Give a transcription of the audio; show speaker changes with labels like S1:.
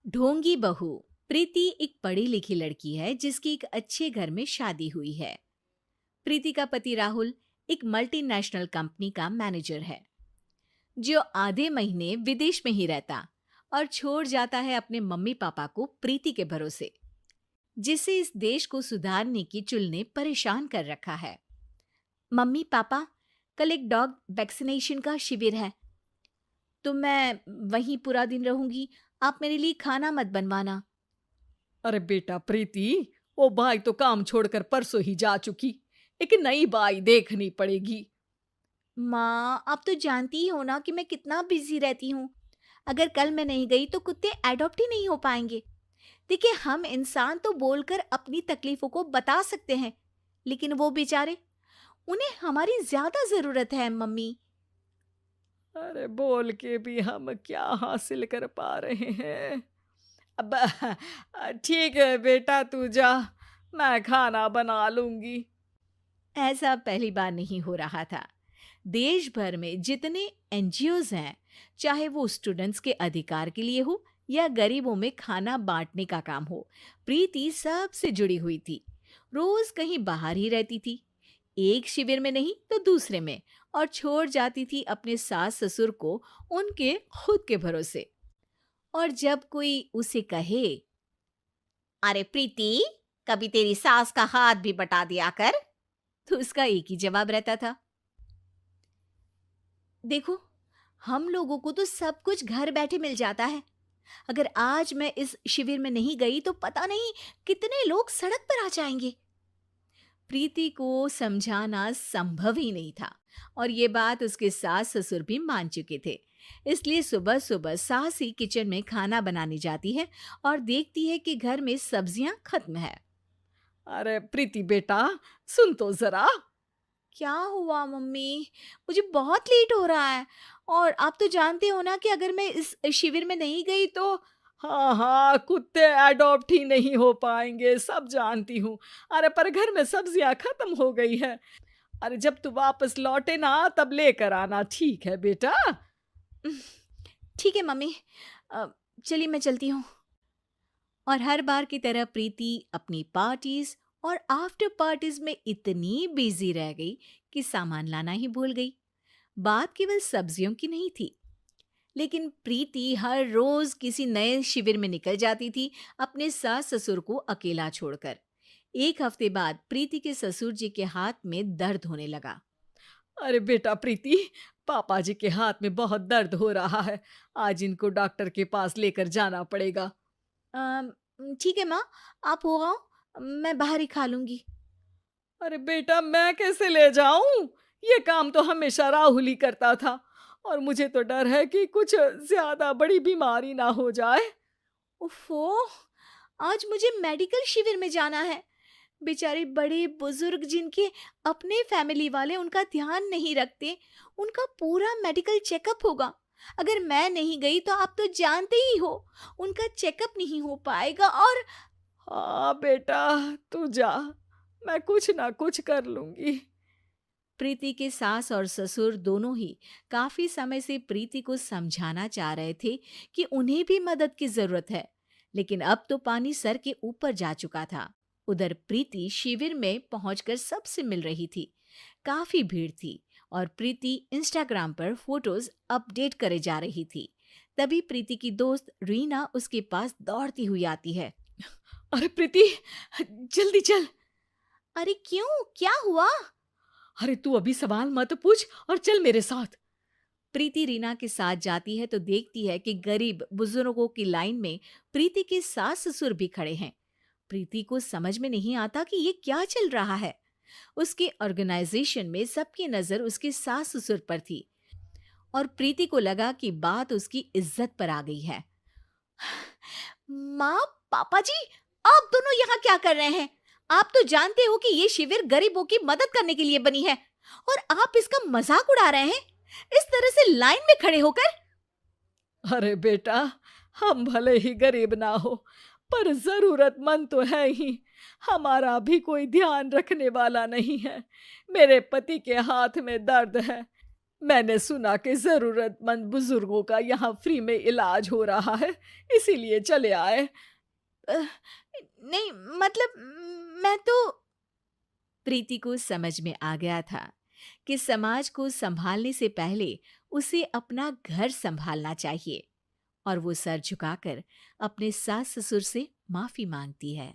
S1: ढोंगी बहू। प्रीति एक पढ़ी लिखी लड़की है जिसकी एक अच्छे घर में शादी हुई है। प्रीति का पति राहुल एक मल्टीनेशनल कंपनी का मैनेजर है जो आधे महीने विदेश में ही रहता और छोड़ जाता है अपने मम्मी पापा को प्रीति के भरोसे, जिसे इस देश को सुधारने की चुल ने परेशान कर रखा है। मम्मी पापा, कल एक डॉग वैक्सीनेशन का शिविर है तो मैं वहीं पूरा दिन रहूंगी। आप मेरे लिए खाना मत बनवाना।
S2: अरे बेटा प्रीति, वो बाई तो काम छोड़कर परसों ही जा चुकी। एक नई बाई देखनी पड़ेगी।
S1: माँ, आप तो जानती ही हो ना कि मैं कितना बिजी रहती हूँ। अगर कल मैं नहीं गई तो कुत्ते एडॉप्ट ही नहीं हो पाएंगे। देखिए, हम इंसान तो बोलकर अपनी तकलीफों को बता सकते हैं, लेकिन वो बेचारे, उन्हें हमारी ज्यादा जरूरत है मम्मी।
S2: अरे बोल के भी हम क्या हासिल कर पा रहे हैं। अब ठीक है बेटा, तू जा, मैं खाना बना लूंगी।
S1: ऐसा पहली बार नहीं हो रहा था। देश भर में जितने एनजीओज हैं, चाहे वो स्टूडेंट्स के अधिकार के लिए हो या गरीबों में खाना बांटने का काम हो, प्रीति सबसे जुड़ी हुई थी। रोज कहीं बाहर ही रहती थी, एक शिविर में नहीं तो दूसरे में, और छोड़ जाती थी अपने सास ससुर को उनके खुद के भरोसे। और जब कोई उसे कहे, अरे प्रीति, कभी तेरी सास का हाथ भी बटा दिया कर, तो उसका एक ही जवाब रहता था, देखो, हम लोगों को तो सब कुछ घर बैठे मिल जाता है। अगर आज मैं इस शिविर में नहीं गई तो पता नहीं कितने लोग सड़क पर आ जाएंगे। प्रीति को समझाना संभव ही नहीं था और ये बात उसके सास ससुर भी मान चुके थे। इसलिए सुबह सुबह सास ही किचन में खाना बनाने जाती है और देखती है कि घर में सब्जियां खत्म है।
S2: अरे प्रीति बेटा, सुन तो जरा।
S1: क्या हुआ मम्मी? मुझे बहुत लेट हो रहा है और आप तो जानते हो ना कि अगर मैं इस शिविर में नहीं गई तो।
S2: हाँ हाँ, कुत्ते अडॉप्ट ही नहीं हो पाएंगे, सब जानती हूँ। अरे पर घर में सब्जियां खत्म हो गई है। अरे जब तू वापस लौटे ना तब लेकर आना, ठीक है बेटा।
S1: ठीक है मम्मी, अ, चलिए मैं चलती हूँ। और हर बार की तरह प्रीति अपनी पार्टीज और आफ्टर पार्टीज में इतनी बिजी रह गई कि सामान लाना ही भूल गई। बात केवल सब्जियों की नहीं थी, लेकिन प्रीति हर रोज किसी नए शिविर में निकल जाती थी, अपने सास ससुर को अकेला छोड़कर। एक हफ्ते बाद प्रीति के ससुर जी के हाथ में दर्द होने लगा।
S2: अरे बेटा प्रीति, पापा जी के हाथ में बहुत दर्द हो रहा है। आज इनको डॉक्टर के पास लेकर जाना पड़ेगा।
S1: "अम, ठीक है माँ, आप हो आओ, मैं बाहर ही खा लूंगी।
S2: अरे बेटा, मैं कैसे ले जाऊं? ये काम तो हमेशा राहुल ही करता था और मुझे तो डर है कि कुछ ज्यादा बड़ी बीमारी ना हो जाए।
S1: उफ़ो! आज मुझे मेडिकल शिविर में जाना है। बेचारे बड़े बुजुर्ग जिनके अपने फैमिली वाले उनका ध्यान नहीं रखते, उनका पूरा मेडिकल चेकअप होगा। अगर मैं नहीं गई तो आप तो जानते ही हो, उनका चेकअप नहीं हो पाएगा और।
S2: हाँ बेटा, तू जा, मैं कुछ ना कुछ कर लूंगी।
S1: प्रीति के सास और ससुर दोनों ही काफी समय से प्रीति को समझाना चाह रहे थे कि उन्हें भी मदद की जरूरत है, लेकिन अब तो पानी सर के ऊपर जा चुका था। उधर प्रीति शिविर में पहुंचकर सबसे मिल रही थी। काफी भीड़ थी और प्रीति इंस्टाग्राम पर फोटोज अपडेट करे जा रही थी। तभी प्रीति की दोस्त रीना उसके पास दौड़ती हुई आती है।
S2: अरे प्रीति, जल्दी चल।
S1: अरे क्यों, क्या हुआ?
S2: अरे तू अभी सवाल मत पूछ और चल मेरे साथ।
S1: प्रीति रीना के साथ जाती है तो देखती है कि गरीब बुजुर्गों की लाइन में प्रीति के सास ससुर भी खड़े हैं। प्रीति को समझ में नहीं आता कि ये क्या चल रहा है। उसके ऑर्गेनाइजेशन में सबकी नजर उसके सास ससुर पर थी और प्रीति को लगा कि बात उसकी इज्जत पर आ गई है। माँ, पापा जी, आप दोनों यहाँ क्या कर रहे हैं? आप तो जानते हो कि ये शिविर गरीबों की मदद करने के लिए बनी है और आप इसका मजाक उड़ा रहे हैं, इस तरह से लाइन में खड़े होकर।
S2: अरे बेटा, हम भले ही गरीब ना हो पर जरूरतमंद तो है ही। हमारा भी कोई ध्यान रखने वाला नहीं है। मेरे पति के हाथ में दर्द है। मैंने सुना कि ज़रूरतमंद बुजुर्गों का यहाँ फ्री में इलाज हो रहा है, इसीलिए चले आए।
S1: अ, नहीं, मतलब मैं तो प्रीति को समझ में आ गया था कि समाज को संभालने से पहले उसे अपना घर संभालना चाहिए और वो सर झुकाकर अपने सास ससुर से माफी मांगती है।